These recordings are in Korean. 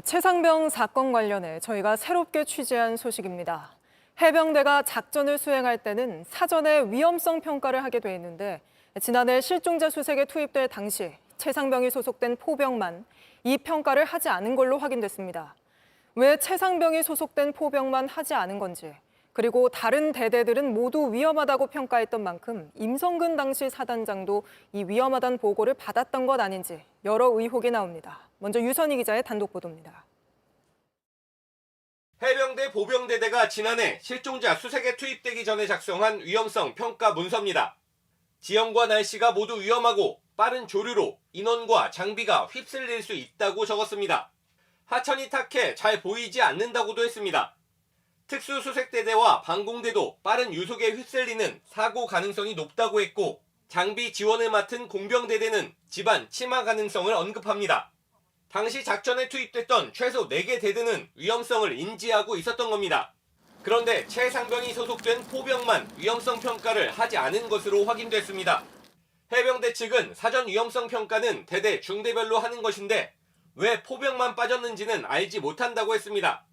최상병 사건 관련해 저희가 새롭게 취재한 소식입니다. 해병대가 작전을 수행할 때는 사전에 위험성 평가를 하게 돼 있는데 지난해 실종자 수색에 투입될 당시 최상병이 소속된 포병만 이 평가를 하지 않은 걸로 확인됐습니다. 왜 최상병이 소속된 포병만 하지 않은 건지, 그리고 다른 대대들은 모두 위험하다고 평가했던 만큼 임성근 당시 사단장도 이 위험하다는 보고를 받았던 것 아닌지 여러 의혹이 나옵니다. 먼저 유선희 기자의 단독 보도입니다. 해병대 보병대대가 지난해 실종자 수색에 투입되기 전에 작성한 위험성 평가 문서입니다. 지형과 날씨가 모두 위험하고 빠른 조류로 인원과 장비가 휩쓸릴 수 있다고 적었습니다. 하천이 탁해 잘 보이지 않는다고도 했습니다. 특수수색대대와 방공대도 빠른 유속에 휩쓸리는 사고 가능성이 높다고 했고, 장비 지원을 맡은 공병대대는 집안 침하 가능성을 언급합니다. 당시 작전에 투입됐던 최소 4개 대대는 위험성을 인지하고 있었던 겁니다. 그런데 최상병이 소속된 포병만 위험성 평가를 하지 않은 것으로 확인됐습니다. 해병대 측은 사전 위험성 평가는 대대 중대별로 하는 것인데 왜 포병만 빠졌는지는 알지 못한다고 했습니다.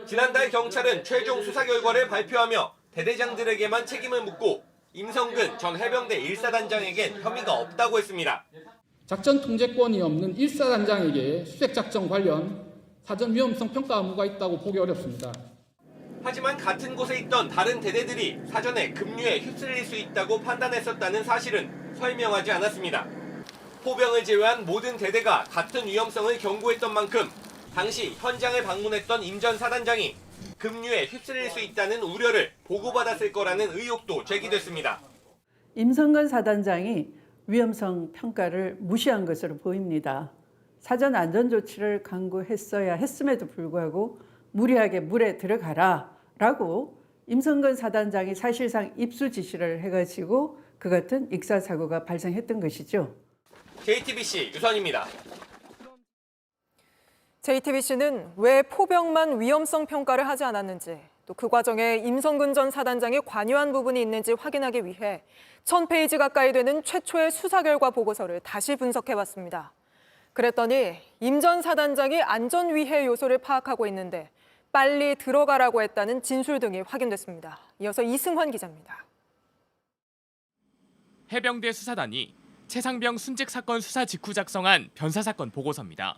지난달 경찰은 최종 수사 결과를 발표하며 대대장들에게만 책임을 묻고 임성근 전 해병대 1사단장에겐 혐의가 없다고 했습니다. 작전 통제권이 없는 1사단장에게 수색작전 관련 사전 위험성 평가 의무가 있다고 보기 어렵습니다. 하지만 같은 곳에 있던 다른 대대들이 사전에 급류에 휩쓸릴 수 있다고 판단했었다는 사실은 설명하지 않았습니다. 포병을 제외한 모든 대대가 같은 위험성을 경고했던 만큼 당시 현장을 방문했던 임 전 사단장이 급류에 휩쓸릴 수 있다는 우려를 보고받았을 거라는 의혹도 제기됐습니다. 임성근 사단장이 위험성 평가를 무시한 것으로 보입니다. 사전 안전조치를 강구했어야 했음에도 불구하고 무리하게 물에 들어가라라고 임성근 사단장이 사실상 입수 지시를 해가지고 그 같은 익사사고가 발생했던 것이죠. JTBC 유선입니다. JTBC는 왜 포병만 위험성 평가를 하지 않았는지, 또 그 과정에 임성근 전 사단장이 관여한 부분이 있는지 확인하기 위해 1000페이지 가까이 되는 최초의 수사 결과 보고서를 다시 분석해봤습니다. 그랬더니 임 전 사단장이 안전위해 요소를 파악하고 있는데 빨리 들어가라고 했다는 진술 등이 확인됐습니다. 이어서 이승환 기자입니다. 해병대 수사단이 최상병 순직 사건 수사 직후 작성한 변사사건 보고서입니다.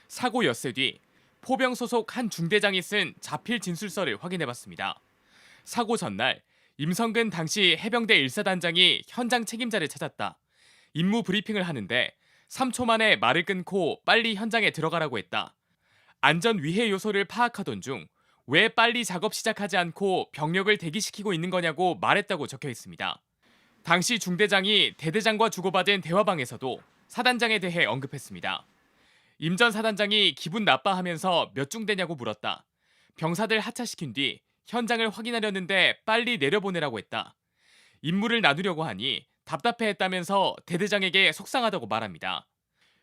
사고 엿새 뒤 포병 소속 한 중대장이 쓴 자필 진술서를 확인해봤습니다. 사고 전날 임성근 당시 해병대 1사단장이 현장 책임자를 찾았다. 임무 브리핑을 하는데 3초 만에 말을 끊고 빨리 현장에 들어가라고 했다. 안전 위해 요소를 파악하던 중 왜 빨리 작업 시작하지 않고 병력을 대기시키고 있는 거냐고 말했다고 적혀 있습니다. 당시 중대장이 대대장과 주고받은 대화방에서도 사단장에 대해 언급했습니다. 임 전 사단장이 기분 나빠하면서 몇 중 되냐고 물었다. 병사들 하차시킨 뒤 현장을 확인하려는데 빨리 내려보내라고 했다. 임무를 나누려고 하니 답답해했다면서 대대장에게 속상하다고 말합니다.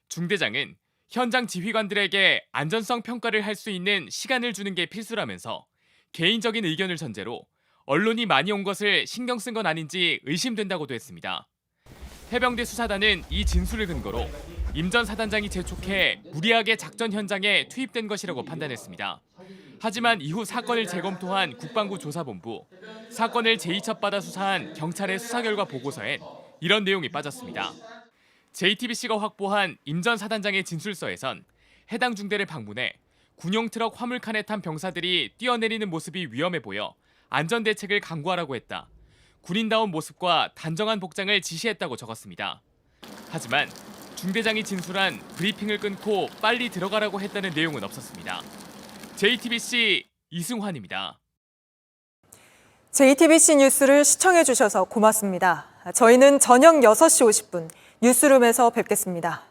중대장은 현장 지휘관들에게 안전성 평가를 할 수 있는 시간을 주는 게 필수라면서 개인적인 의견을 전제로 언론이 많이 온 것을 신경 쓴 건 아닌지 의심된다고도 했습니다. 해병대 수사단은 이 진술을 근거로 임 전 사단장이 재촉해 무리하게 작전 현장에 투입된 것이라고 판단했습니다. 하지만 이후 사건을 재검토한 국방부 조사본부, 사건을 제2첩받아 수사한 경찰의 수사 결과 보고서엔 이런 내용이 빠졌습니다. JTBC가 확보한 임 전 사단장의 진술서에선 해당 중대를 방문해 군용 트럭 화물칸에 탄 병사들이 뛰어내리는 모습이 위험해 보여 안전대책을 강구하라고 했다. 군인다운 모습과 단정한 복장을 지시했다고 적었습니다. 하지만 중대장이 진술한 브리핑을 끊고 빨리 들어가라고 했다는 내용은 없었습니다. JTBC 이승환입니다. JTBC 뉴스를 시청해주셔서 고맙습니다. 저희는 저녁 6시 50분 뉴스룸에서 뵙겠습니다.